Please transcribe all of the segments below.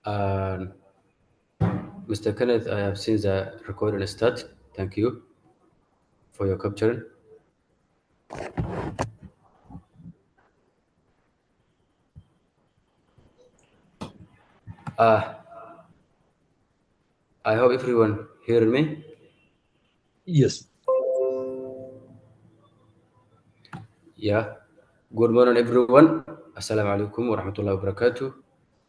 And Mr. Kenneth, I have seen the recording start. Thank you for your capturing. I hope everyone hear me. Yes. Yeah. Good morning, everyone. Assalamu alaikum wa rahmatullahi wa barakatuh.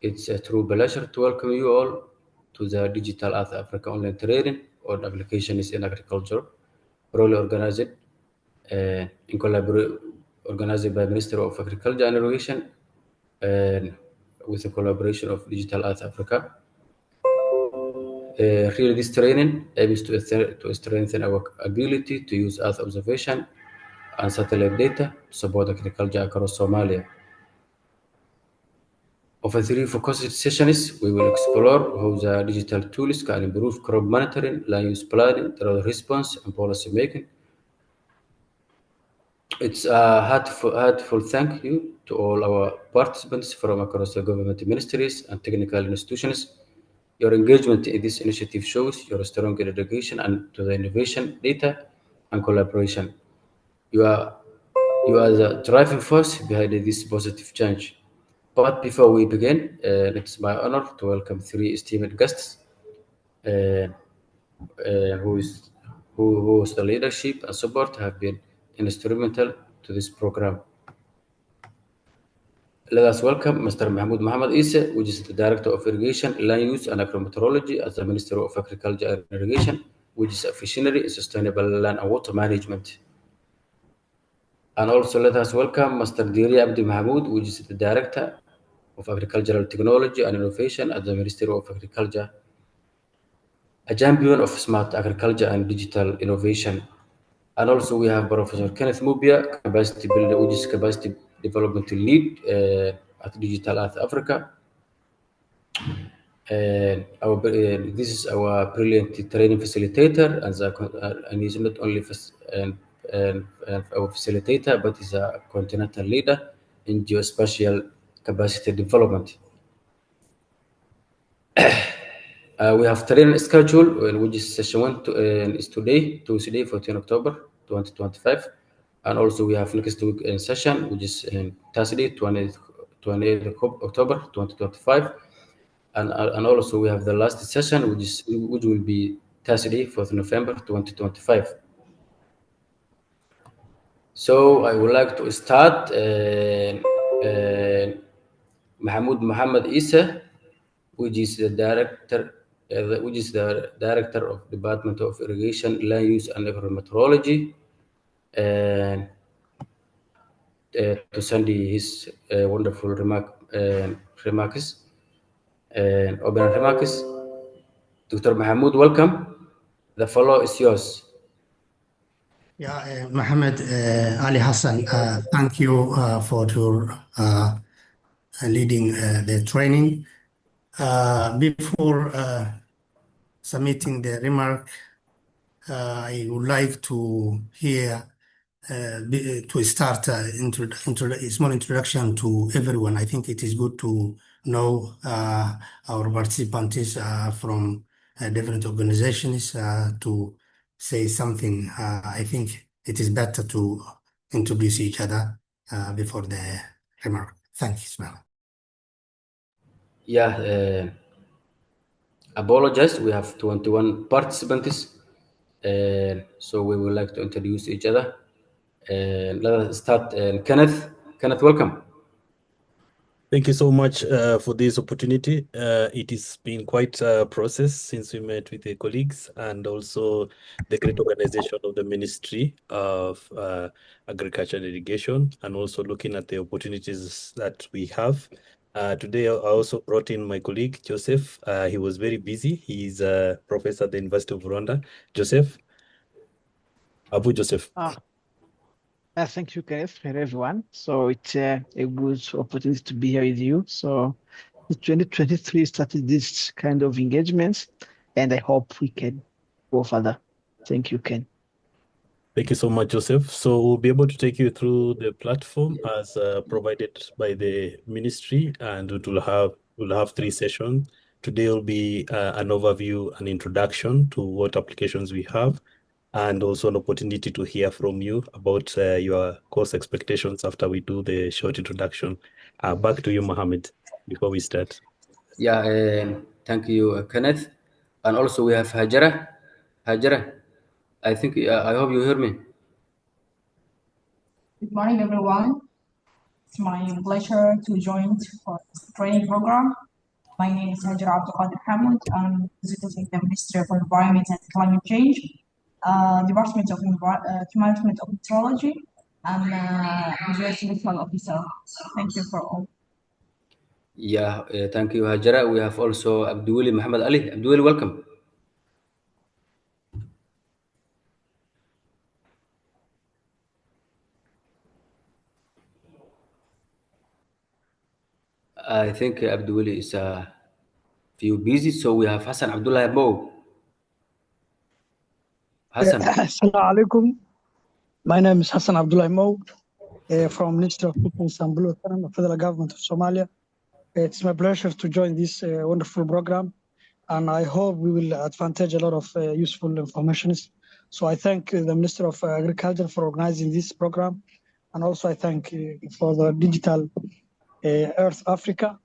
It's a true pleasure to welcome you all to the Digital Earth Africa online training on applications in agriculture, proudly organized in organized by Minister of Agriculture and Irrigation, and with the collaboration of Digital Earth Africa. Really, this training aims to strengthen our ability to use Earth observation and satellite data to support agriculture across Somalia. Over three focused sessions, we will explore how the digital tools can improve crop monitoring, land use planning, drought response, and policy making. It's a heartful thank you to all our participants from across the government ministries and technical institutions. Your engagement in this initiative shows your strong dedication and to the innovation, data, and collaboration. You are, you are the driving force behind this positive change. But before we begin, it's my honor to welcome three esteemed guests uh, who is whose the leadership and support have been instrumental to this program. Let us welcome Mr. Mahmoud Mohammed Issa, which is the Director of Irrigation, Land Use and Agrometeorology at the Ministry of Agriculture and Irrigation, which is a visionary in sustainable land and water management. And also let us welcome Mr. Diri Abdi Mahmoud, which is the Director of Agricultural Technology and Innovation at the Ministry of Agriculture, a champion of smart agriculture and digital innovation. And also we have Professor Kenneth Mubia, capacity builder, which is capacity development lead at Digital Earth Africa. And this is our brilliant training facilitator, and he's not only our facilitator, but he's a continental leader in geospatial capacity development. We have training schedule, which is session one is today, Tuesday, 14 October 2025. And also we have next week in session, which is Thursday, 28 October 2025. And also we have the last session, which will be Thursday, 4th November 2025. So I would like to start Mahmoud Mohammed Issa, which is the director of Department of Irrigation, Land Use and Agrometeorology, and to send his wonderful remarks and opening remarks. Dr. Mahmoud, welcome. The floor is yours. Yeah, Mohammed Ali Hassan, thank you for your leading the training. Before submitting the remark, I would like to hear to start a small introduction to everyone. I think it is good to know our participants from different organizations to say something. I think it is better to introduce each other before the remark. Thank you, Ismail. Yeah, apologize. We have 21 participants, so we would like to introduce each other. Let us start. Kenneth, welcome. Thank you so much for this opportunity. It has been quite a process since we met with the colleagues and also the great organization of the Ministry of Agriculture and Irrigation, and also looking at the opportunities that we have. Today, I also brought in my colleague, Joseph. He was very busy. He's a professor at the University of Rwanda. Joseph? Abu Joseph. Thank you, Kenneth, for everyone. So it's a good opportunity to be here with you. So 2023 started this kind of engagements, and I hope we can go further. Thank you, Ken. Thank you so much, Joseph. So we'll be able to take you through the platform as provided by the ministry, and we'll have 3 sessions. Today will be an overview, an introduction to what applications we have, and also an opportunity to hear from you about your course expectations after we do the short introduction. Back to you, Mohammed, before we start. Yeah, thank you, Kenneth. And also we have Hajara. Hajara, I think, I hope you hear me. Good morning, everyone. It's my pleasure to join for this training program. My name is Hajar Abdulqadir Hamid. I'm visiting the Ministry of Environment and Climate Change, Department of Management of Meteorology. I'm a geological officer. Thank you for all. Yeah, thank you, Hajara. We have also Abdul Muhammad Ali. Abdul, welcome. I think Abdul is few busy, so we have Hassan Abdullah Mo. Hassan. Assalamu alaikum. My name is Hassan Abdullah Mo from Ministry of Fisheries and Blue Economy, Federal Government of Somalia. It's my pleasure to join this wonderful program, and I hope we will advantage a lot of useful information. So I thank the Minister of Agriculture for organizing this program, and also I thank for the Digital Earth Africa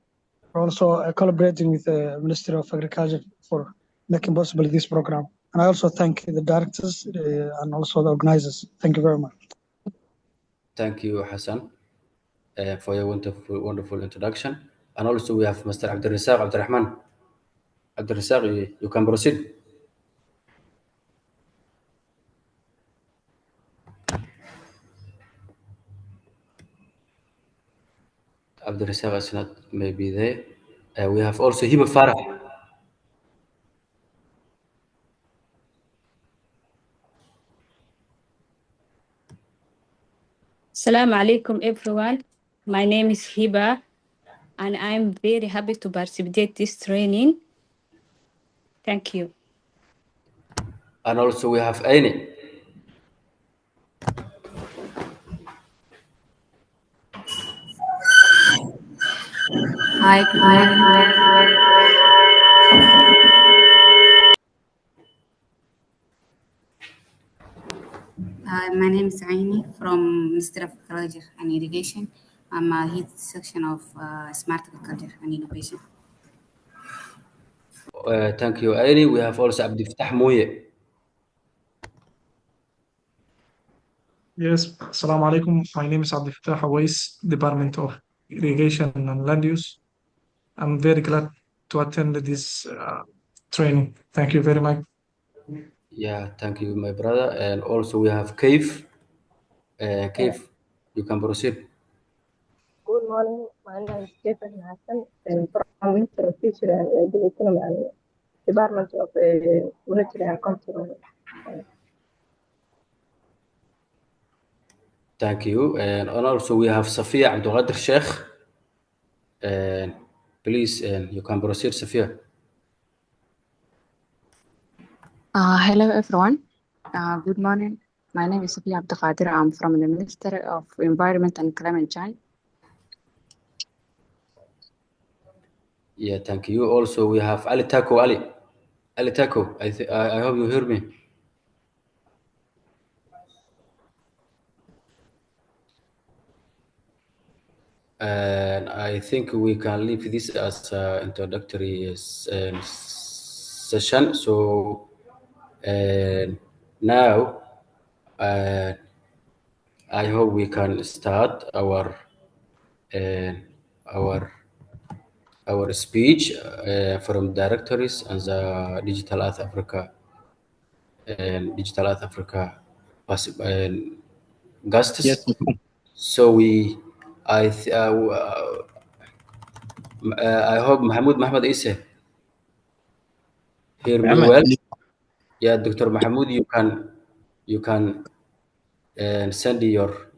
for also collaborating with the Ministry of Agriculture for making possible this program. And I also thank the directors and also the organizers. Thank you very much. Thank you, Hassan, for your wonderful introduction. And also we have Mr. Abdurrazzaq Abdurrahman. Abdurrazzaq, you can proceed. Abdurrazzaq is not maybe there. We have also Hiba Farah. Assalamu alaikum, everyone. My name is Hiba, and I'm very happy to participate this training. Thank you. And also we have Aini. Hi, good morning. My name is Aini from Ministry of Agriculture and Irrigation. I'm a head section of Smart Agriculture and Innovation. Thank you, Aini. We have also Abdi Fattah Moye. Yes, Assalamu alaikum. My name is Abdi Fattah Hawais, Department of Irrigation and Land Use. I'm very glad to attend this training. Thank you very much. Yeah, thank you, my brother. And also we have Kaif. Kaif, you can proceed. Good morning. My name is Stephen Hassan from Ministry of Fisheries and Blue Economy and Department of Forestry and Culture. Thank you. And also we have Safia Abdulqadir Sheikh. Please, you can proceed, Safia. Hello, everyone. Good morning. My name is Safia Abdulqadir. I'm from the Ministry of Environment and Climate Change. Yeah, thank you. Also, we have Ali Tako. Ali Tako, I hope you hear me. And I think we can leave this as an introductory session. So now I hope we can start our speech from directories and the Digital Earth Africa guests. Yes. So I hope Mahmoud Issa hear me well. Yeah, Dr. Mahmoud, you can send your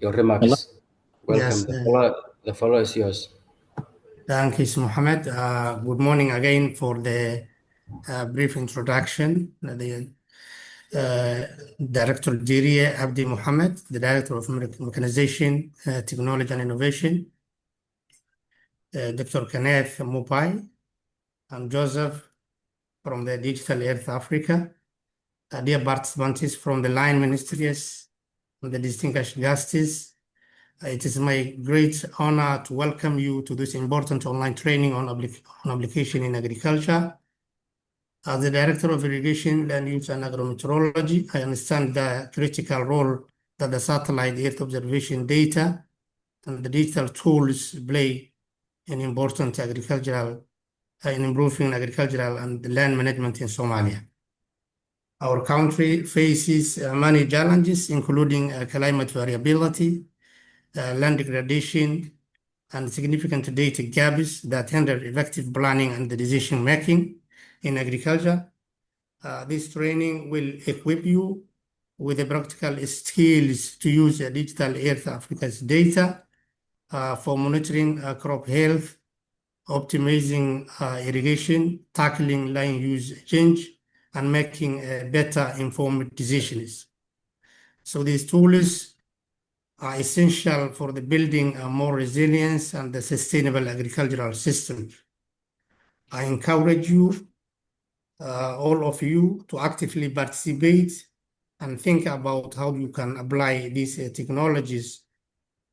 remarks. Yes. Welcome. The floor is yours. Thank you, Mohammed. Good morning again for the brief introduction. The Director Jiria Abdi Mohammed, the Director of Mechanization, Technology and Innovation. Dr. Kenneth MOAI, and Joseph from the Digital Earth Africa, dear participants from the line ministries, and the distinguished guests. It is my great honor to welcome you to this important online training on application in agriculture. As the Director of Irrigation, Land Use and Agrometeorology, I understand the critical role that the satellite Earth observation data and the digital tools play in important agricultural, in improving agricultural and land management in Somalia. Our country faces many challenges, including climate variability, land degradation, and significant data gaps that hinder effective planning and decision making in agriculture. This training will equip you with the practical skills to use Digital Earth Africa's data for monitoring crop health, optimizing irrigation, tackling land use change, and making better informed decisions. So these tools are essential for the building a more resilient and a sustainable agricultural system. I encourage you, all of you, to actively participate and think about how you can apply these technologies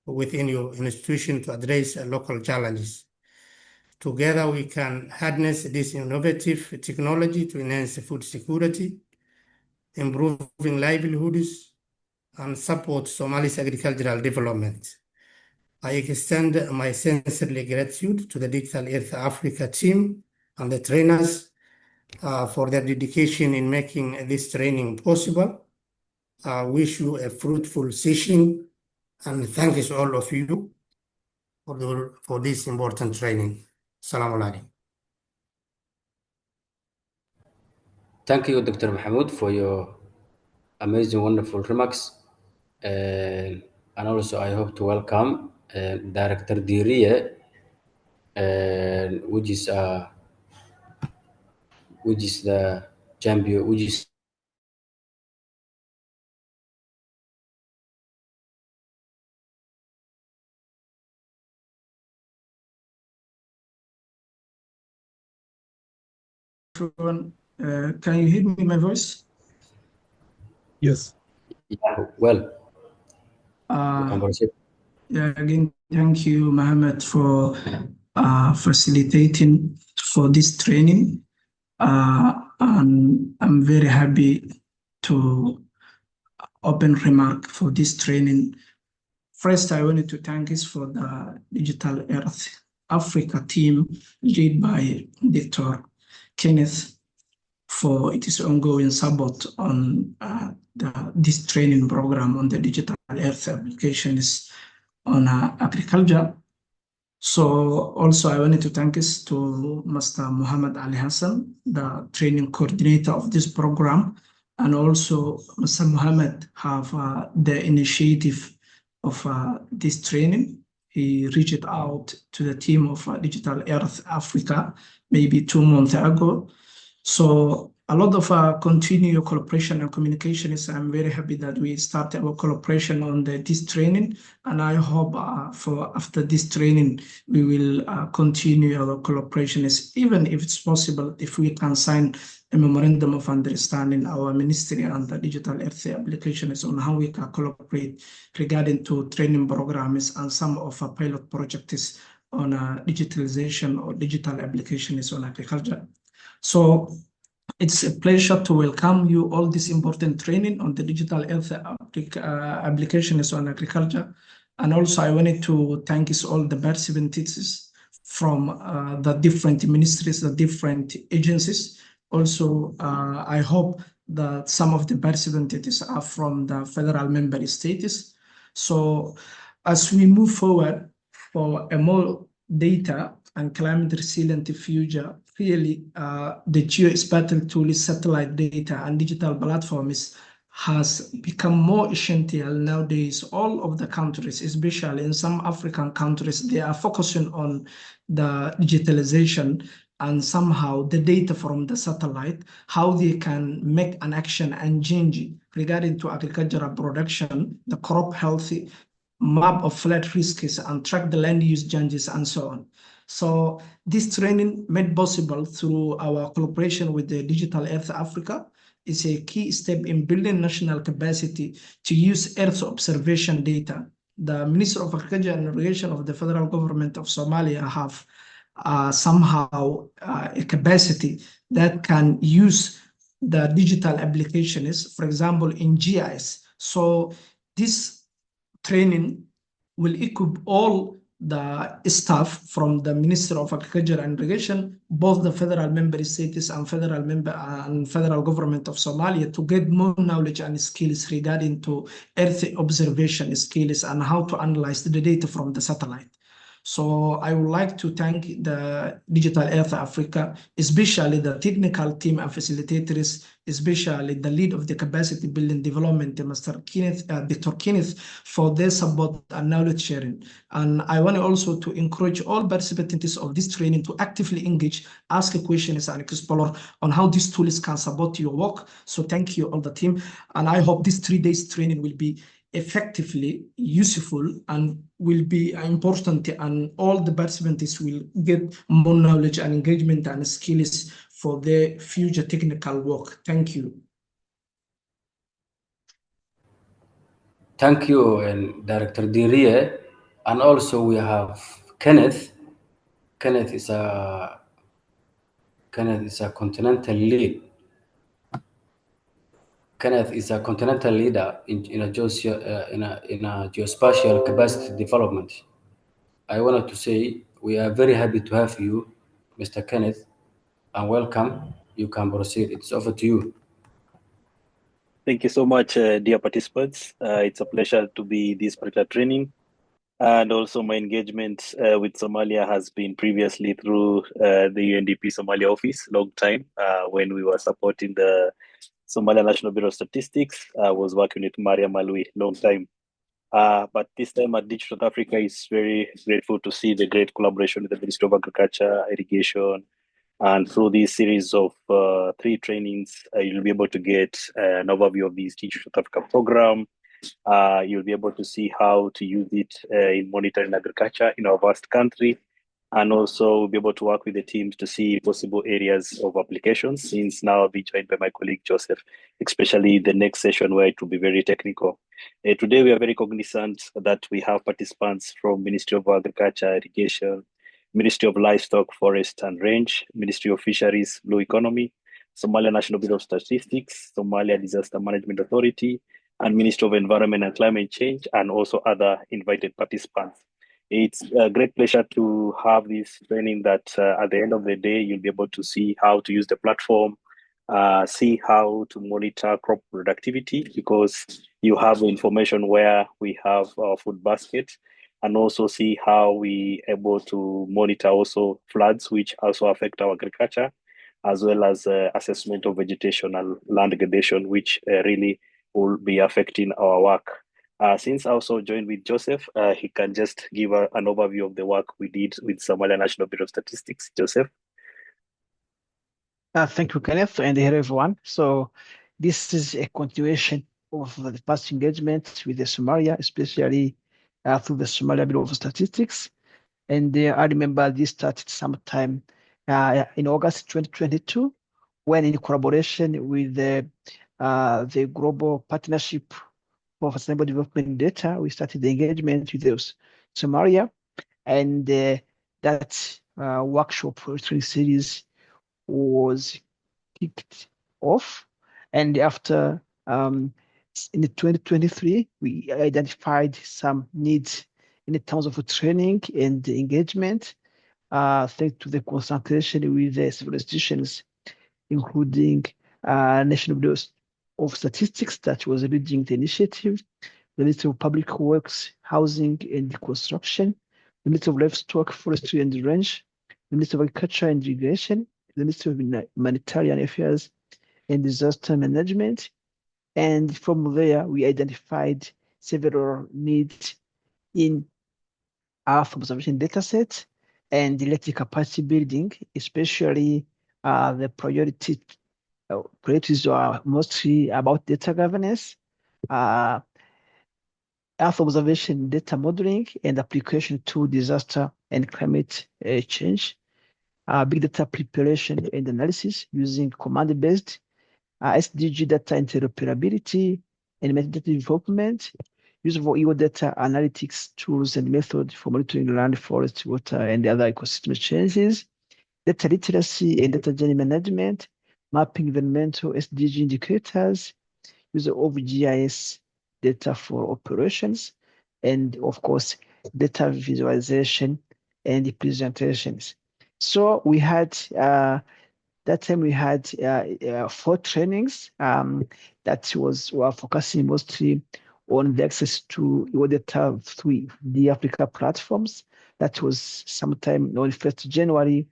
within your institution to address local challenges. Together, we can harness this innovative technology to enhance food security, improving livelihoods, and support Somalia's agricultural development. I extend my sincere gratitude to the Digital Earth Africa team and the trainers for their dedication in making this training possible. I wish you a fruitful session and thanks all of you for this important training. Assalamu alaikum. Thank you, Dr. Mahmoud, for your amazing, wonderful remarks. And also, I hope to welcome Director Diria, which is the champion, which is Everyone, can you hear me, my voice? Yes. Yeah, well. You can proceed. Yeah, again, thank you, Mohammed, for facilitating for this training. And I'm very happy to open remark for this training. First, I wanted to thank us for the Digital Earth Africa team led by Dr. Kenneth for its ongoing support on this training program on the digital earth applications on agriculture. So also I wanted to thank us to Master Muhammad Ali Hassan, the training coordinator of this program, and also Mr. Muhammad have the initiative of this training. He reached out to the team of Digital Earth Africa maybe 2 months ago. So a lot of continued collaboration and communication is, I'm very happy that we started our collaboration on this training. And I hope for after this training, we will continue our collaboration, even if it's possible, if we can sign a memorandum of understanding our ministry and the digital earth applications on how we can collaborate regarding to training programs and some of our pilot projects on digitalization or digital applications on agriculture. So it's a pleasure to welcome you all this important training on the digital health applications on agriculture. And also I wanted to thank all the representatives from the different ministries, the different agencies. Also, I hope that some of the representatives are from the federal member states. So as we move forward for a more data and climate resilient future, really the geospatial tool, satellite data and digital platforms has become more essential nowadays. All of the countries, especially in some African countries, they are focusing on the digitalization and somehow the data from the satellite, how they can make an action and change regarding to agricultural production, the crop health, map of flood risks, and track the land use changes and so on. So this training made possible through our collaboration with the Digital Earth Africa is a key step in building national capacity to use Earth observation data. The Minister of Agriculture and Irrigation of the federal government of Somalia have somehow a capacity that can use the digital applications, for example, in GIS. So this training will equip all the staff from the Ministry of Agriculture and Irrigation, both the federal member states and federal government of Somalia, to get more knowledge and skills regarding to Earth observation skills and how to analyze the data from the satellite. So I would like to thank the Digital Earth Africa, especially the technical team and facilitators, especially the lead of the capacity building development, Dr. Kenneth, for their support and knowledge sharing. And I want also to encourage all participants of this training to actively engage, ask questions and explore on how these tools can support your work. So thank you all the team. And I hope this 3 days training will be effectively useful and will be important, and all the participants will get more knowledge and engagement and skills for their future technical work. Thank you. Thank you, and Director Dirie. And also we have Kenneth. Kenneth is a continental lead. Kenneth is a continental leader in a geospatial capacity development. I wanted to say we are very happy to have you, Mr. Kenneth, and welcome. You can proceed. It's over to you. Thank you so much, dear participants. It's a pleasure to be this particular training. And also my engagement with Somalia has been previously through the UNDP Somalia office, long time, when we were supporting the Somalia National Bureau of Statistics. I was working with Maria Malui, long time. But this time at Digital Africa, is very grateful to see the great collaboration with the Ministry of Agriculture, Irrigation, and through this series of 3 trainings, you'll be able to get an overview of this Digital Africa program. You'll be able to see how to use it in monitoring agriculture in our vast country, and also we'll be able to work with the teams to see possible areas of applications, since now I'll be joined by my colleague Joseph, especially the next session where it will be very technical. Today we are very cognizant that we have participants from Ministry of Agriculture, Irrigation, Ministry of Livestock, Forest and Range, Ministry of Fisheries, Blue Economy, Somalia National Bureau of Statistics, Somalia Disaster Management Authority, and Ministry of Environment and Climate Change, and also other invited participants. It's a great pleasure to have this training that at the end of the day, you'll be able to see how to use the platform, see how to monitor crop productivity, because you have information where we have our food basket, and also see how we able to monitor also floods, which also affect our agriculture, as well as assessment of vegetation and land degradation, which really will be affecting our work. Since I also joined with Joseph, he can just give an overview of the work we did with Somalia National Bureau of Statistics. Joseph. Thank you, Kenneth, and hello, everyone. So this is a continuation of the past engagement with the Somalia, especially through the Somalia Bureau of Statistics. And I remember this started sometime in August 2022, when in collaboration with the Global Partnership for Sustainable Development Data, we started the engagement with the Somalia, and that workshop training series was kicked off. And after in 2023, we identified some needs in terms of training and engagement, thanks to the concentration with the civil institutions, including National Bureau of Statistics that was leading the initiative, the Ministry of Public Works, Housing and Construction, the Ministry of Livestock, Forestry and Range, the Ministry of Agriculture and Irrigation, the Ministry of Humanitarian Affairs and Disaster Management. And from there, we identified several needs in Earth observation datasets and electric capacity building, especially the priorities are mostly about data governance, Earth observation, data modeling, and application to disaster and climate change. Big data preparation and analysis using command-based, SDG data interoperability, and metadata development, use of EO data analytics tools and methods for monitoring land, forest, water, and other ecosystem changes, data literacy and data journey management, mapping environmental SDG indicators, use of GIS data for operations, and of course, data visualization and presentations. So we had, that time we had 4 trainings that were focusing mostly on the access to your data through the Africa platforms. That was sometime on 1st January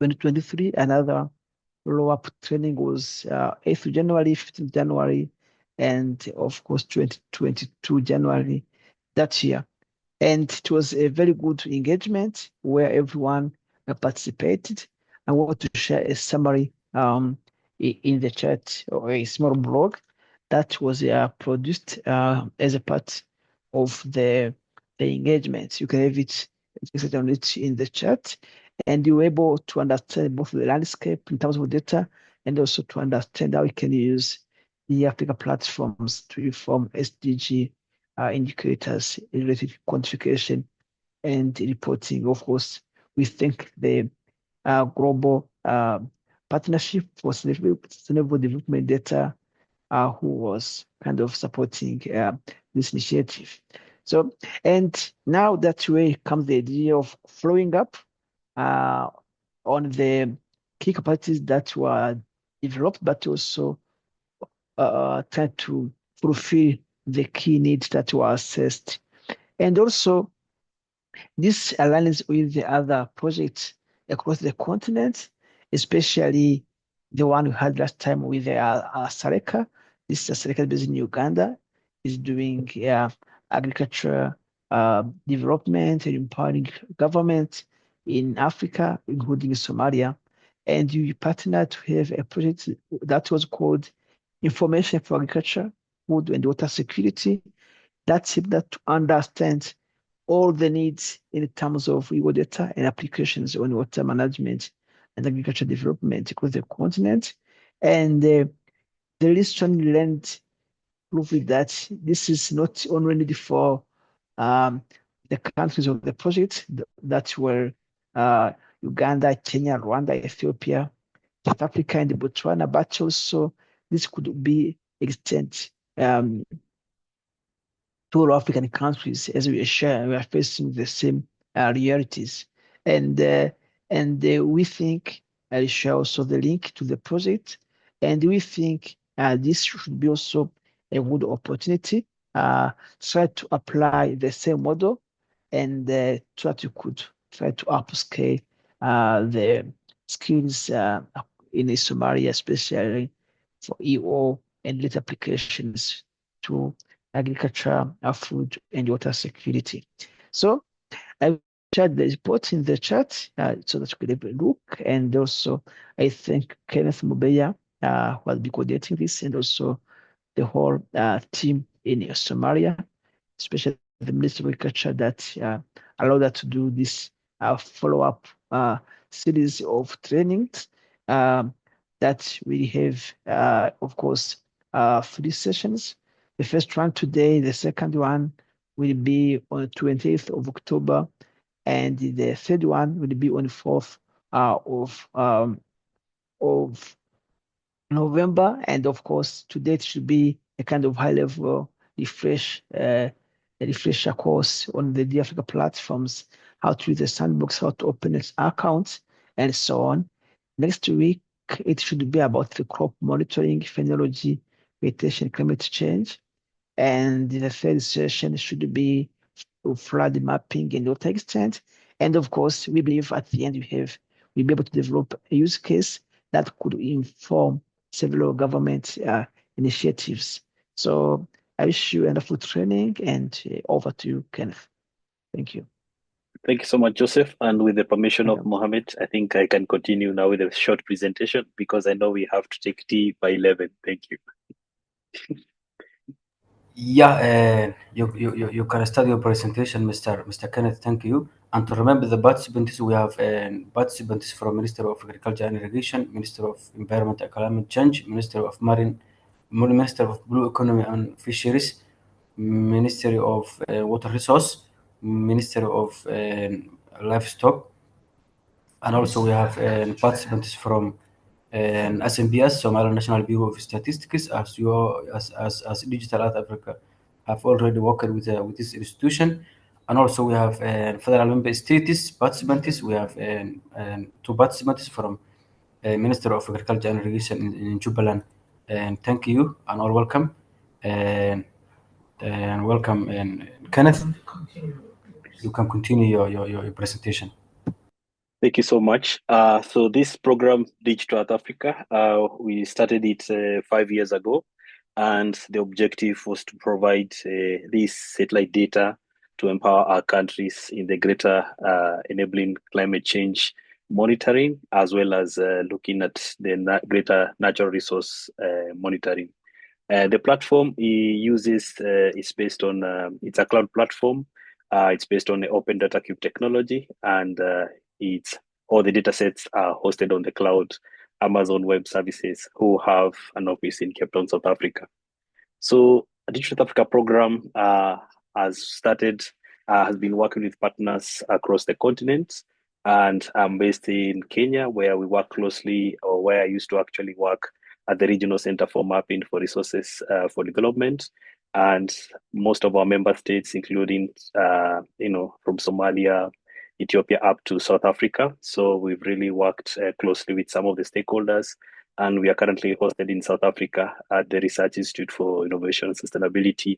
2023. Another follow-up training was 8th January, 15th January, and of course 2022 January that year. And it was a very good engagement where everyone participated. I want to share a summary in the chat, or a small blog that was produced as a part of the engagement. You can have it on it in the chat, and you're able to understand both the landscape in terms of data and also to understand how we can use the Africa platforms to inform SDG indicators related to quantification and reporting. Of course, we think the global partnership for sustainable development data who was kind of supporting this initiative. So, and now that way comes the idea of following up on the key capacities that were developed, but also try to fulfill the key needs that were assessed. And also, this aligns with the other projects across the continent, especially the one we had last time with Sareka. This is Sareka based in Uganda, is doing agriculture development and empowering government in Africa, including Somalia. And we partnered to have a project that was called Information for Agriculture, Food and Water Security. That's it, that to understand all the needs in terms of water data and applications on water management and agriculture development across the continent. And the lesson learned proved that this is not only for the countries of the project that were Uganda, Kenya, Rwanda, Ethiopia, South Africa, and Botswana, but also this could be extended to all African countries as we are facing the same realities. And we think I'll share also the link to the project. And we think this should be also a good opportunity. Try to apply the same model and try to upscale the skills in Somalia, especially for EO and data applications to agriculture, food, and water security. So I shared the report in the chat so that you could have a look. And also, I thank Kenneth Mubeya, who will be coordinating this, and also the whole team in Somalia, especially the Ministry of Agriculture that allowed us to do this follow-up series of trainings that we have, of course, 3 sessions. The first one today, the second one will be on the 28th of October, and the third one will be on the 4th of November. And of course, today it should be a kind of high-level refresher course on the Africa platforms, how to use the sandbox, how to open its accounts, and so on. Next week, it should be about the crop monitoring, phenology, vegetation, climate change. And the third session should be flood mapping and water extent. And of course, we believe at the end we'll be able to develop a use case that could inform several government initiatives. So I wish you wonderful training, and over to you, Kenneth. Thank you. Thank you so much, Joseph. And with the permission of Mohammed, I think I can continue now with a short presentation because I know we have to take tea by 11. Thank you. Yeah, you can start your presentation, Mr. Kenneth. Thank you. And to remember the participants, we have participants from Minister of Agriculture and Irrigation, Minister of Environment and Climate Change, Minister of Minister of Blue Economy and Fisheries, Ministry of Water Resource, Ministry of Livestock, and also we have participants from SNBS, Somalia National Bureau of Statistics, as Digital Earth Africa have already worked with this institution. And also we have federal member states participants. We have two participants from Minister of Agriculture and Irrigation in Jubaland. And thank you and all welcome. And welcome, and Kenneth, you can continue your presentation. Thank you so much. So this program, Digital Earth Africa, we started it 5 years ago, and the objective was to provide this satellite data to empower our countries in the greater enabling climate change monitoring, as well as looking at the greater natural resource monitoring. The platform uses is based on it's a cloud platform. It's based on the Open Data Cube technology, and it's all the data sets are hosted on the cloud. Amazon Web Services, who have an office in Cape Town, South Africa. So, the Digital Africa program has been working with partners across the continent, and I'm based in Kenya, where we work closely, or where I used to actually work at the Regional Center for Mapping for Resources for Development. And most of our member states, including, from Somalia, Ethiopia up to South Africa. So we've really worked closely with some of the stakeholders, and we are currently hosted in South Africa at the Research Institute for Innovation and Sustainability.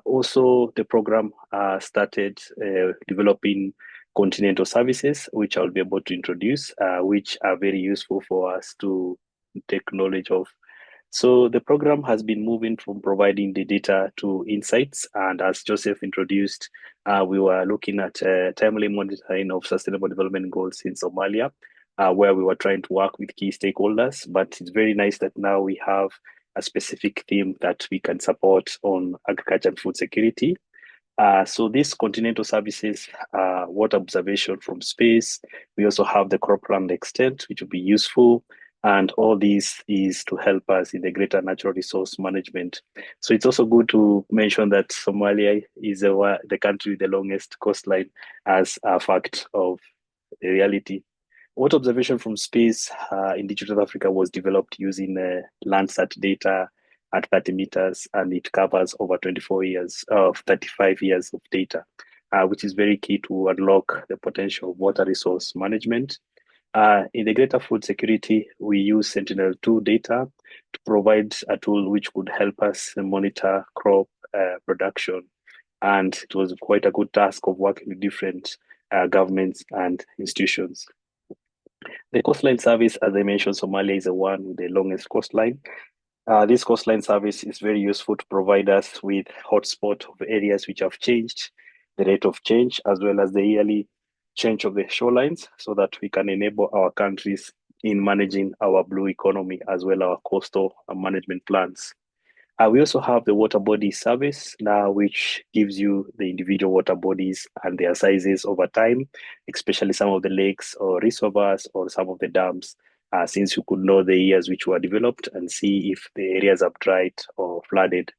Also, the program started developing continental services, which I'll be able to introduce, which are very useful for us to take knowledge of. So the program has been moving from providing the data to insights. And as Joseph introduced, we were looking at timely monitoring of sustainable development goals in Somalia, where we were trying to work with key stakeholders. But it's very nice that now we have a specific theme that we can support on agriculture and food security. So these continental services, water observation from space. We also have the cropland extent, which will be useful. And all this is to help us in the greater natural resource management. So it's also good to mention that Somalia is the country with the longest coastline, as a fact of reality. Water observation from space in Digital Africa was developed using Landsat data at 30 meters, and it covers over 35 years of data, which is very key to unlock the potential of water resource management. In the greater food security, we use Sentinel-2 data to provide a tool which could help us monitor crop production. And it was quite a good task of working with different governments and institutions. The coastline service, as I mentioned, Somalia is the one with the longest coastline. This coastline service is very useful to provide us with hotspot of areas which have changed, the rate of change, as well as the yearly change of the shorelines, so that we can enable our countries in managing our blue economy as well as our coastal management plans. We also have the water body service now, which gives you the individual water bodies and their sizes over time, especially some of the lakes or reservoirs or some of the dams, since you could know the years which were developed and see if the areas have dried or flooded.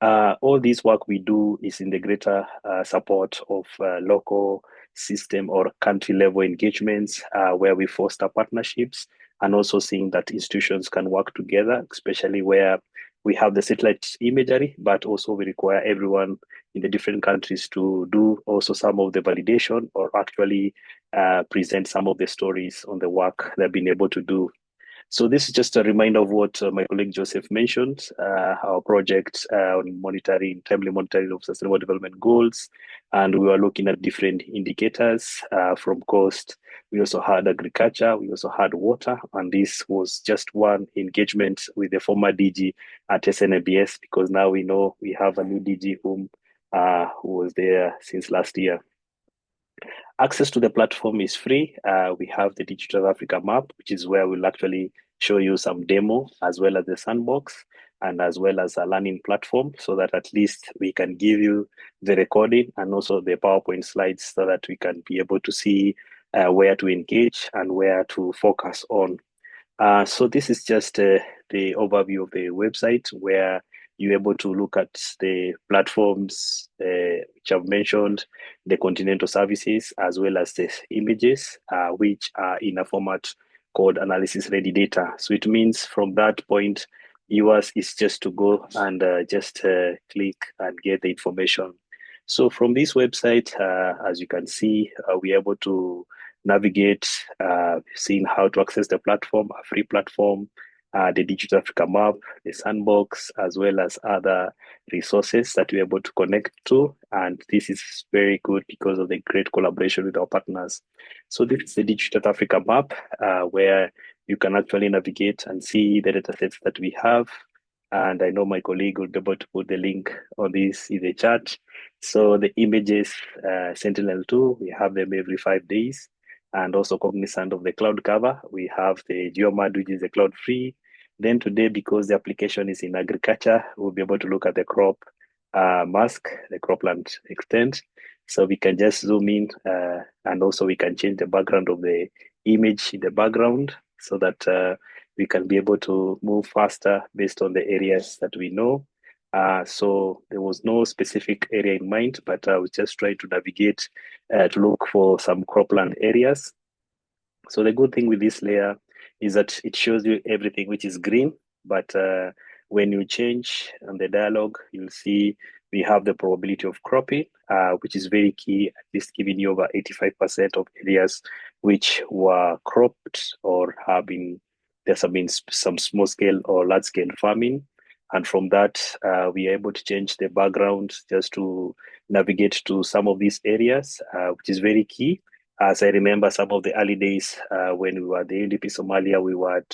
All this work we do is in the greater support of local system or country level engagements, where we foster partnerships, and also seeing that institutions can work together, especially where we have the satellite imagery, but also we require everyone in the different countries to do also some of the validation, or actually present some of the stories on the work they've been able to do. So this is just a reminder of what my colleague Joseph mentioned, our project on timely monitoring of sustainable development goals. And we were looking at different indicators from coast. We also had agriculture, we also had water, and this was just one engagement with the former DG at SNBS, because now we know we have a new DG who was there since last year. Access to the platform is free. We have the Digital Africa map, which is where we'll actually show you some demo as well as the sandbox. and as well as a learning platform, so that at least we can give you the recording and also the PowerPoint slides, so that we can be able to see where to engage and where to focus on. So this is just the overview of the website, where you're able to look at the platforms which I've mentioned, the continental services, as well as the images, which are in a format called analysis ready data. So it means from that point, yours is just to go and just click and get the information. So from this website, as you can see, we're able to navigate, seeing how to access the platform, a free platform, the Digital Africa Map, the Sandbox, as well as other resources that we're able to connect to. And this is very good because of the great collaboration with our partners. So this is the Digital Africa Map, where you can actually navigate and see the datasets that we have. And I know my colleague will be able to put the link on this in the chat. So the images, Sentinel-2, we have them every 5 days. And also cognizant of the cloud cover, we have the GeoMAD, which is a cloud free. Then today, because the application is in agriculture, we'll be able to look at the crop mask, the cropland extent. So we can just zoom in, and also we can change the background of the image in the background, so that we can be able to move faster based on the areas that we know. So there was no specific area in mind, but I was just trying to navigate to look for some cropland areas. So the good thing with this layer is that it shows you everything which is green, but when you change on the dialogue, you'll see we have the probability of cropping, which is very key, at least giving you over 85% of areas which were cropped or there's been some small scale or large scale farming. And from that, we are able to change the background just to navigate to some of these areas, which is very key. As I remember some of the early days when we were at the UNDP Somalia, we were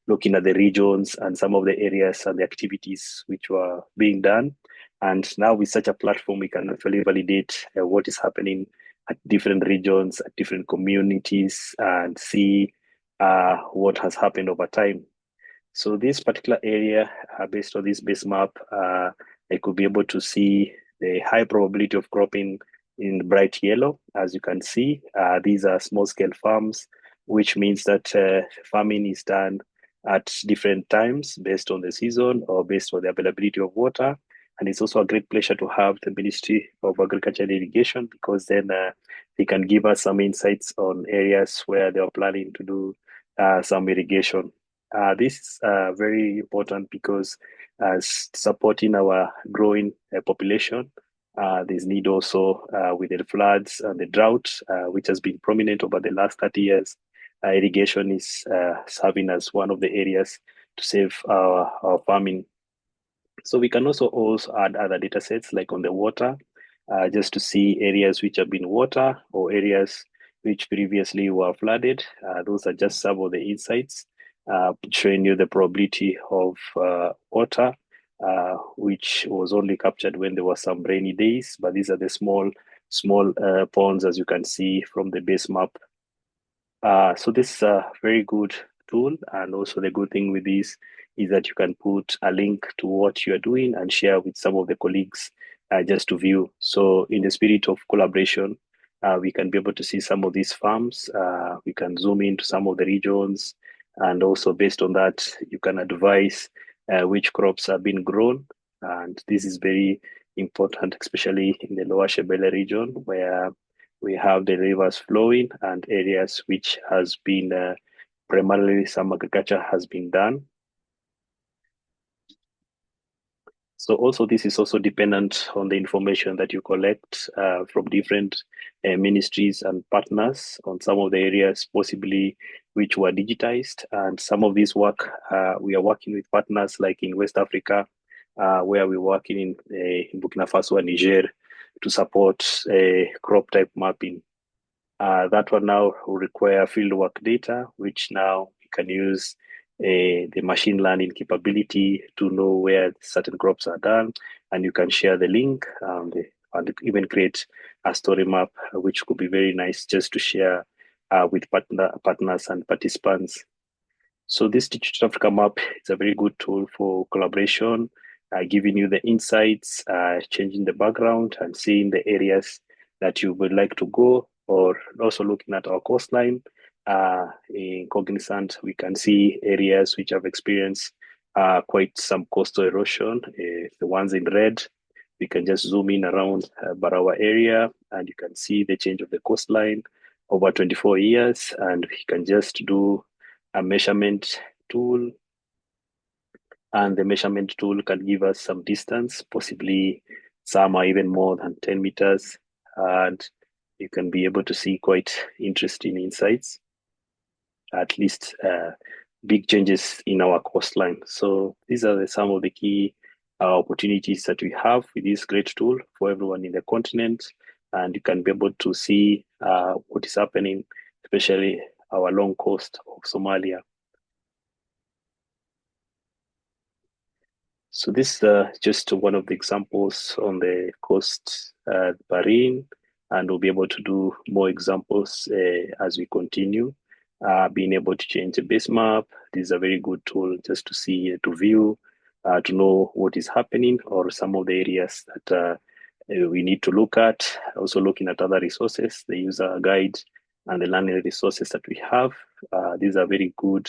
looking at the regions and some of the areas and the activities which were being done. And now with such a platform, we can actually validate what is happening at different regions, at different communities, and see what has happened over time. So this particular area, based on this base map, I could be able to see the high probability of cropping in bright yellow. As you can see, these are small scale farms, which means that farming is done at different times based on the season or based on the availability of water. And it's also a great pleasure to have the Ministry of Agriculture and Irrigation, because then they can give us some insights on areas where they are planning to do some irrigation. This is very important because supporting our growing population, there's need also with the floods and the drought, which has been prominent over the last 30 years. Irrigation is serving as one of the areas to save our farming. So we can also add other data sets like on the water, just to see areas which have been water or areas which previously were flooded. Those are just some of the insights showing you the probability of water, which was only captured when there were some rainy days. But these are the small ponds, as you can see from the base map. So this is a very good tool. And also the good thing with this is that you can put a link to what you are doing and share with some of the colleagues just to view. So in the spirit of collaboration, we can be able to see some of these farms. We can zoom into some of the regions. And also based on that, you can advise which crops are being grown. And this is very important, especially in the Lower Shebele region, where we have the rivers flowing and areas which has been primarily some agriculture has been done. So also this is also dependent on the information that you collect from different ministries and partners on some of the areas possibly which were digitized. And some of this work, we are working with partners like in West Africa, where we're working in Burkina Faso and Niger to support crop type mapping. That one now will require fieldwork data, which now we can use the machine learning capability to know where certain crops are done, and you can share the link and even create a story map, which could be very nice just to share with partners and participants. So this Digital Africa map is a very good tool for collaboration, giving you the insights, changing the background and seeing the areas that you would like to go, or also looking at our coastline. In Cognizant, we can see areas which have experienced quite some coastal erosion. The ones in red, we can just zoom in around Barawa area and you can see the change of the coastline over 24 years, and we can just do a measurement tool, and the measurement tool can give us some distance, possibly some are even more than 10 meters, and you can be able to see quite interesting insights, at least big changes in our coastline. So these are some of the key opportunities that we have with this great tool for everyone in the continent, and you can be able to see what is happening, especially our long coast of Somalia. So this is just one of the examples on the coast Bahrain, and we'll be able to do more examples as we continue. Being able to change the base map, this is a very good tool just to see, to view, to know what is happening, or some of the areas that we need to look at. Also looking at other resources, the user guide and the learning resources that we have. These are very good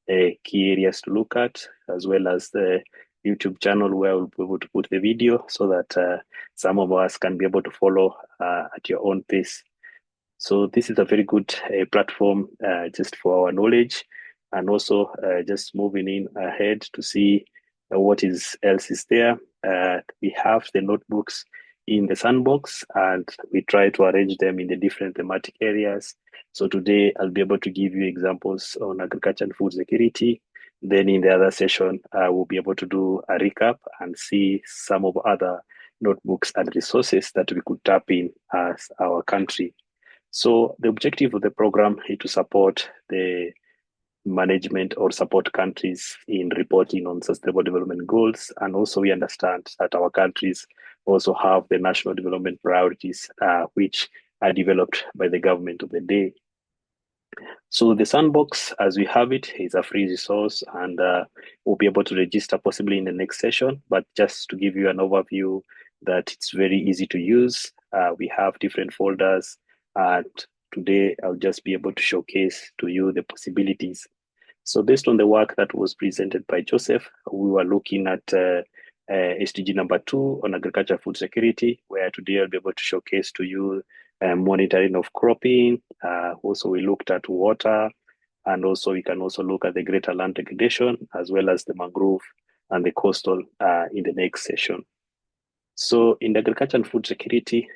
key areas to look at, as well as the YouTube channel where we'll be able to put the video so that some of us can be able to follow at your own pace. So this is a very good platform just for our knowledge, and also just moving in ahead to see what else is there. We have the notebooks in the sandbox, and we try to arrange them in the different thematic areas. So today I'll be able to give you examples on agriculture and food security. Then in the other session, we'll be able to do a recap and see some of other notebooks and resources that we could tap in as our country. So the objective of the program is to support the management or support countries in reporting on sustainable development goals. And also we understand that our countries also have the national development priorities, which are developed by the government of the day. So the sandbox, as we have it, is a free resource, and we'll be able to register possibly in the next session. But just to give you an overview that it's very easy to use, we have different folders, and today I'll just be able to showcase to you the possibilities. So based on the work that was presented by Joseph, we were looking at SDG number 2 on agriculture food security, where today I'll be able to showcase to you monitoring of cropping. Also, we looked at water, and also we can also look at the greater land degradation, as well as the mangrove and the coastal in the next session. So in agriculture and food security,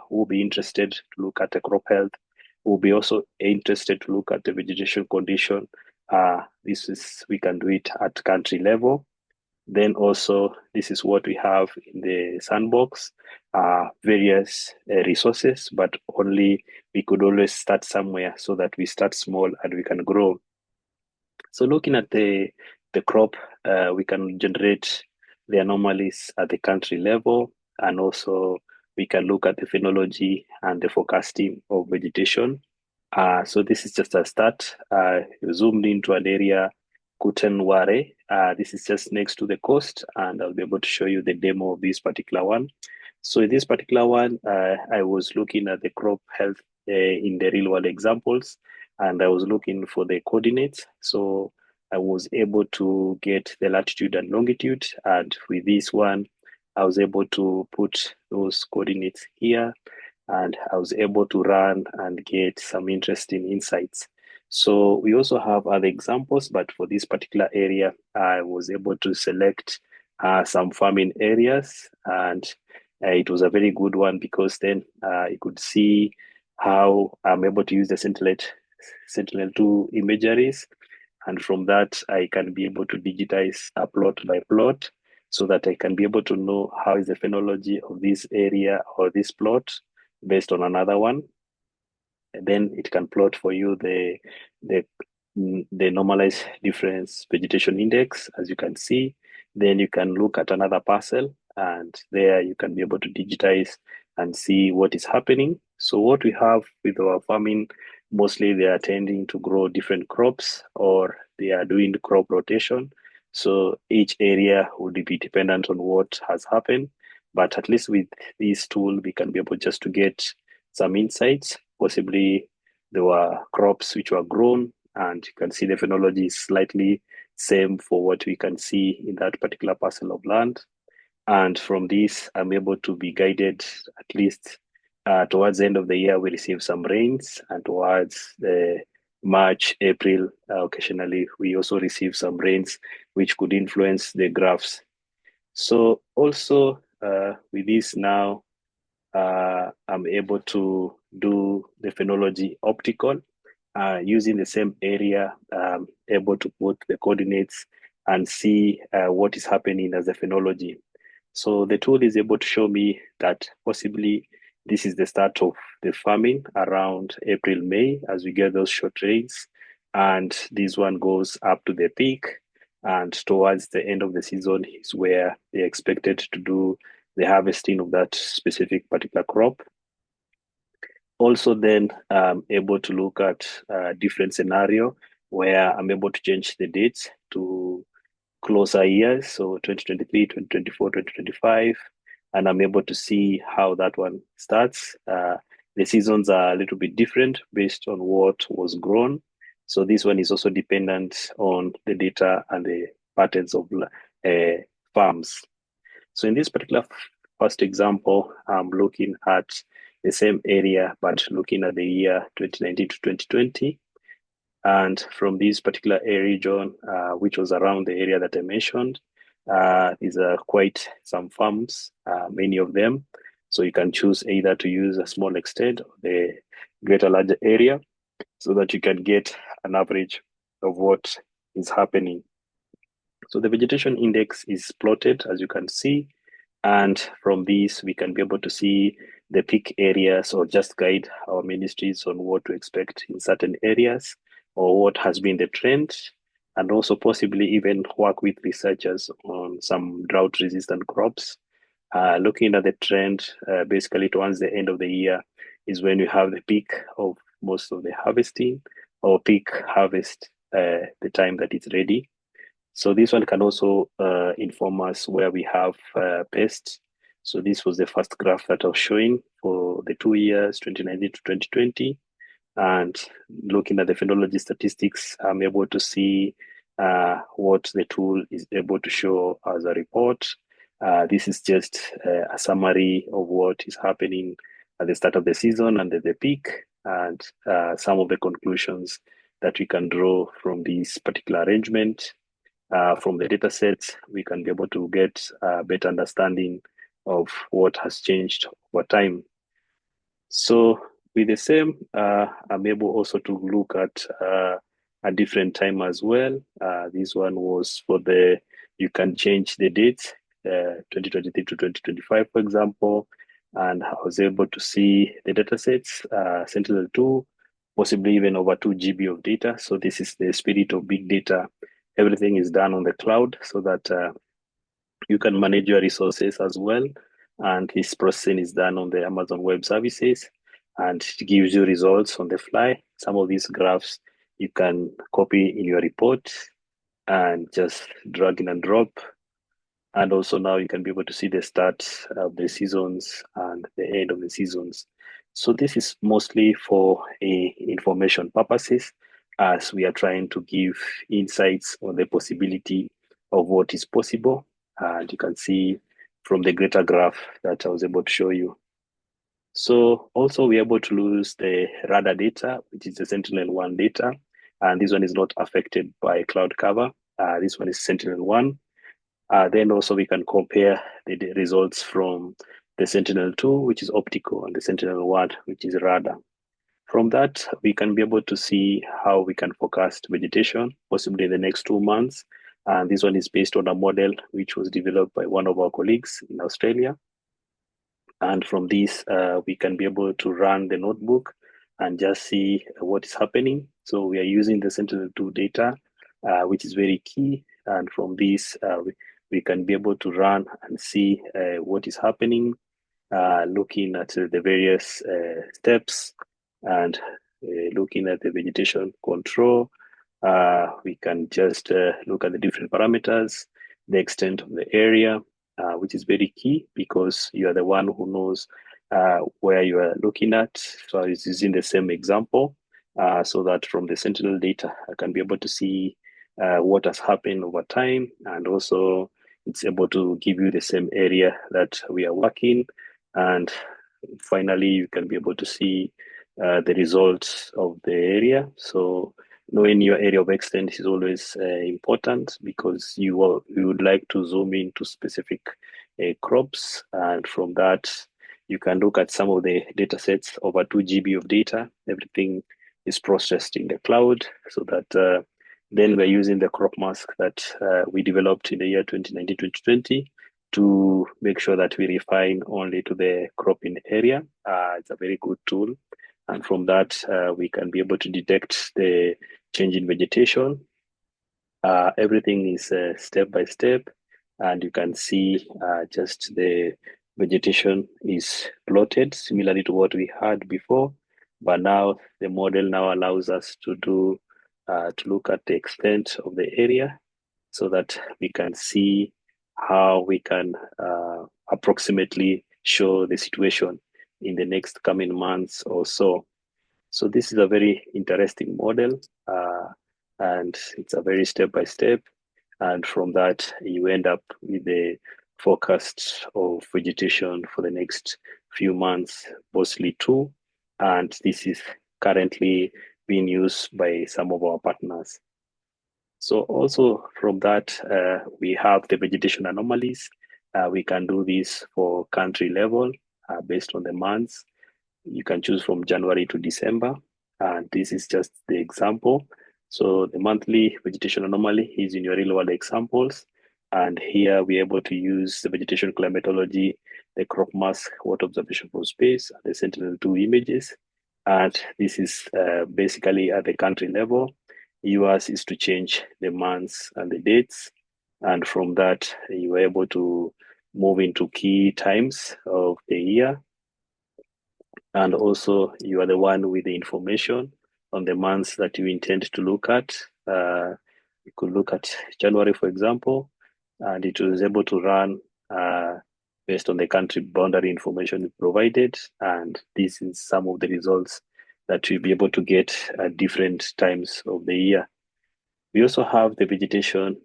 we'll be interested to look at the crop health. We'll be also interested to look at the vegetation condition. We can do it at country level. Then also, this is what we have in the sandbox, various resources, but only we could always start somewhere so that we start small and we can grow. So looking at the crop, we can generate the anomalies at the country level, and also we can look at the phenology and the forecasting of vegetation. So this is just a start. Zoomed into an area, Kutenware. This is just next to the coast, and I'll be able to show you the demo of this particular one. So in this particular one, I was looking at the crop health in the real world examples, and I was looking for the coordinates. So I was able to get the latitude and longitude, and with this one, I was able to put those coordinates here, and I was able to run and get some interesting insights. So we also have other examples, but for this particular area, I was able to select some farming areas, and it was a very good one because then you could see how I'm able to use the Sentinel-2 imageries, and from that I can be able to digitize a plot by plot, so that I can be able to know how is the phenology of this area or this plot based on another one. And then it can plot for you the normalized difference vegetation index, as you can see. Then you can look at another parcel, and there you can be able to digitize and see what is happening. So what we have with our farming, mostly they are tending to grow different crops, or they are doing the crop rotation. So each area would be dependent on what has happened. But at least with this tool, we can be able just to get some insights. Possibly there were crops which were grown, and you can see the phenology is slightly same for what we can see in that particular parcel of land. And from this, I'm able to be guided at least towards the end of the year. We receive some rains, and towards the March, April, occasionally we also receive some rains, which could influence the graphs. So also with this now, I'm able to do the phenology optical using the same area, able to put the coordinates and see what is happening as a phenology. So the tool is able to show me that possibly this is the start of the farming around April, May, as we get those short rains. And this one goes up to the peak. And towards the end of the season is where they're expected to do the harvesting of that specific particular crop. Also then I'm able to look at a different scenario where I'm able to change the dates to closer years, so 2023, 2024, 2025, and I'm able to see how that one starts. The seasons are a little bit different based on what was grown. So this one is also dependent on the data and the patterns of farms. So in this particular first example, I'm looking at the same area, but looking at the year 2019 to 2020. And from this particular region, which was around the area that I mentioned, is quite some farms, many of them. So you can choose either to use a small extent or the greater larger area so that you can get an average of what is happening. So the vegetation index is plotted, as you can see. And from this, we can be able to see the peak areas or just guide our ministries on what to expect in certain areas or what has been the trend, and also possibly even work with researchers on some drought-resistant crops. Looking at the trend, basically towards the end of the year is when you have the peak of most of the harvesting or peak harvest, the time that it's ready. So this one can also inform us where we have pests. So this was the first graph that I was showing for the 2 years, 2019 to 2020. And looking at the phenology statistics, I'm able to see what the tool is able to show as a report. This is just a summary of what is happening at the start of the season and at the peak, and some of the conclusions that we can draw from this particular arrangement. From the data sets, we can be able to get a better understanding of what has changed over time. So with the same, I'm able also to look at a different time as well. This one was for you can change the dates, 2023 to 2025, for example. And I was able to see the data sets, Sentinel-2, possibly even over 2 GB of data. So this is the spirit of big data. Everything is done on the cloud so that you can manage your resources as well. And this processing is done on the Amazon Web Services, and it gives you results on the fly. Some of these graphs you can copy in your report and just drag in and drop. And also now you can be able to see the start of the seasons and the end of the seasons. So this is mostly for information purposes, as we are trying to give insights on the possibility of what is possible. And you can see from the greater graph that I was able to show you. So also we're able to lose the radar data, which is the Sentinel-1 data. And this one is not affected by cloud cover. This one is Sentinel-1. Then also we can compare the results from the Sentinel-2, which is optical, and the Sentinel-1, which is radar. From that, we can be able to see how we can forecast vegetation, possibly in the next 2 months. And this one is based on a model which was developed by one of our colleagues in Australia. And from this, we can be able to run the notebook and just see what is happening. So we are using the Sentinel-2 data, which is very key. And from this, we can be able to run and see what is happening, looking at the various steps and looking at the vegetation control, We can just look at the different parameters, the extent of the area, which is very key because you are the one who knows where you are looking at. So I was using the same example so that from the sentinel data, I can be able to see what has happened over time, and also it's able to give you the same area that we are working. And finally, you can be able to see the results of the area. So knowing your area of extent is always important because you would like to zoom into specific crops, and from that you can look at some of the data sets, over 2 GB of data. Everything is processed in the cloud, so that then we're using the crop mask that we developed in the year 2019-2020 to make sure that we refine only to the cropping area. It's a very good tool. And from that, we can be able to detect the change in vegetation. Everything is step by step, and you can see just the vegetation is plotted similarly to what we had before. But now the model now allows us to do to look at the extent of the area so that we can see how we can approximately show the situation in the next coming months or so. So this is a very interesting model, and it's a very step-by-step. And from that, you end up with the forecast of vegetation for the next few months, mostly 2. And this is currently being used by some of our partners. So also from that, we have the vegetation anomalies. We can do this for country level based on the months. You can choose from January to December, and this is just the example. So the monthly vegetation anomaly is in your real world examples, and here we're able to use the vegetation climatology, the crop mask, water observation from space, and the Sentinel-2 images. And this is basically at the country level. Yours is to change the months and the dates, and from that you are able to move into key times of the year. And also you are the one with the information on the months that you intend to look at. You could look at January, for example, and it was able to run based on the country boundary information provided. And this is some of the results that you'll be able to get at different times of the year. We also have the vegetation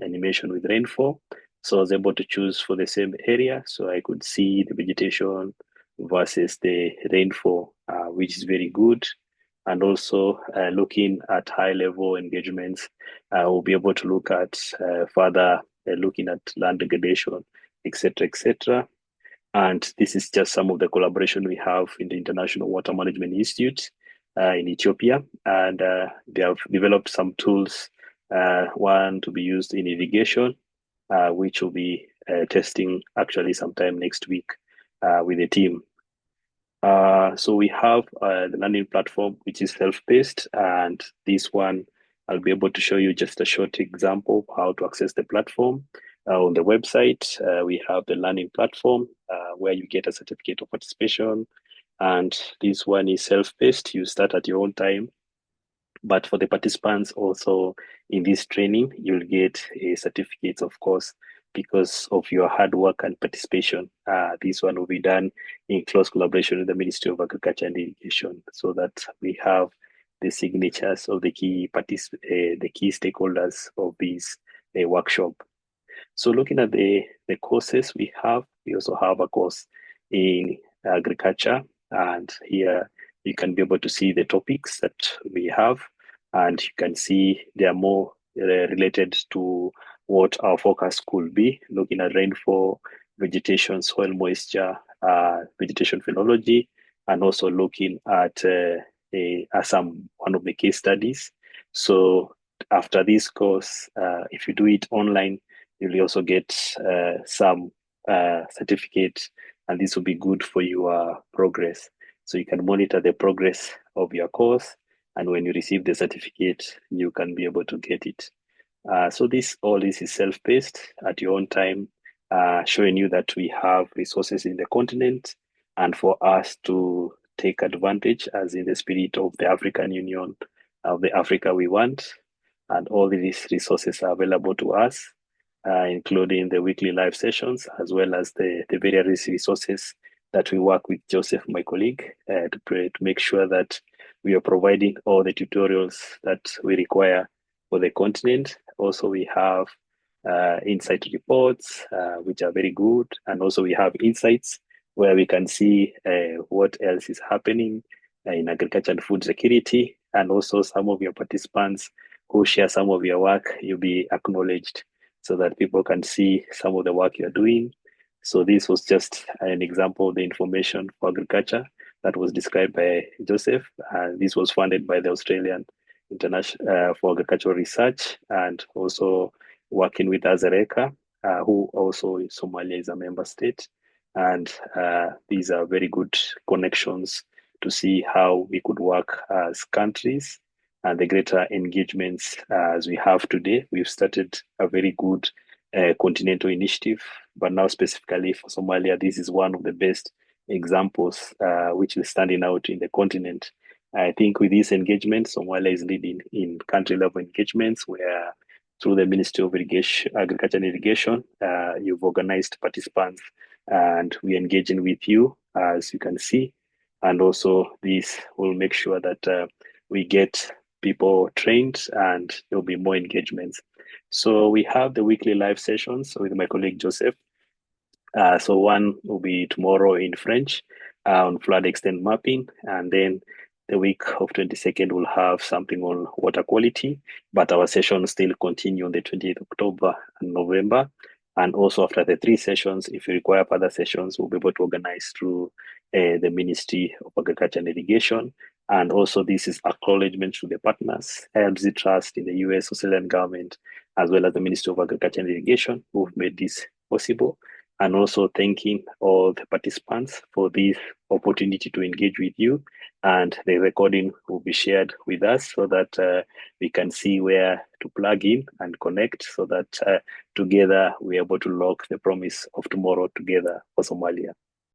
animation with rainfall. So I was able to choose for the same area. So I could see the vegetation versus the rainfall, which is very good. And also looking at high level engagements, we'll be able to look at further looking at land degradation, etc., etc. And this is just some of the collaboration we have in the International Water Management Institute in Ethiopia. And they have developed some tools, one to be used in irrigation, which will be testing actually sometime next week with the team. So we have the learning platform, which is self-paced, and this one, I'll be able to show you just a short example of how to access the platform. On the website, we have the learning platform where you get a certificate of participation, and this one is self-paced. You start at your own time, but for the participants also in this training, you'll get a certificate, of course, because of your hard work and participation. This one will be done in close collaboration with the Ministry of Agriculture and Irrigation, so that we have the signatures of the key stakeholders of this workshop. So looking at the courses we also have a course in agriculture, and here you can be able to see the topics that we have, and you can see they are more related to what our focus could be, looking at rainfall, vegetation, soil moisture, vegetation phenology, and also looking at one of the case studies. So after this course, if you do it online, you'll also get some certificate, and this will be good for your progress. So you can monitor the progress of your course, and when you receive the certificate, you can be able to get it. So all this is self-paced at your own time, showing you that we have resources in the continent, and for us to take advantage, as in the spirit of the African Union of the Africa we want. And all these resources are available to us, including the weekly live sessions, as well as the various resources that we work with Joseph, my colleague, to make sure that we are providing all the tutorials that we require for the continent. Also, we have insight reports, which are very good. And also we have insights where we can see what else is happening in agriculture and food security. And also some of your participants who share some of your work, you'll be acknowledged so that people can see some of the work you're doing. So this was just an example of the information for agriculture that was described by Joseph. This was funded by the Australian International for Agricultural Research, and also working with Azareka, who also in Somalia is a member state. And these are very good connections to see how we could work as countries, and the greater engagements as we have today. We've started a very good continental initiative, but now specifically for Somalia, this is one of the best examples which is standing out in the continent. I think with this engagement, Somalia is leading in country level engagements where through the Ministry of Irrigation, Agriculture and Irrigation, you've organized participants and we're engaging with you, as you can see. And also this will make sure that we get people trained and there'll be more engagements. So we have the weekly live sessions with my colleague Joseph. So one will be tomorrow in French on flood extent mapping, and then the week of 22nd we'll have something on water quality, but our sessions still continue on the 20th of October and November. And also after the 3 sessions, if you require further sessions, we'll be able to organize through the Ministry of Agriculture and Irrigation. And also this is acknowledgement to the partners, LZ Trust in the US, Australian government, as well as the Ministry of Agriculture and Irrigation, who've made this possible. And also thanking all the participants for this opportunity to engage with you. And the recording will be shared with us so that we can see where to plug in and connect, so that together we're able to lock the promise of tomorrow together for Somalia.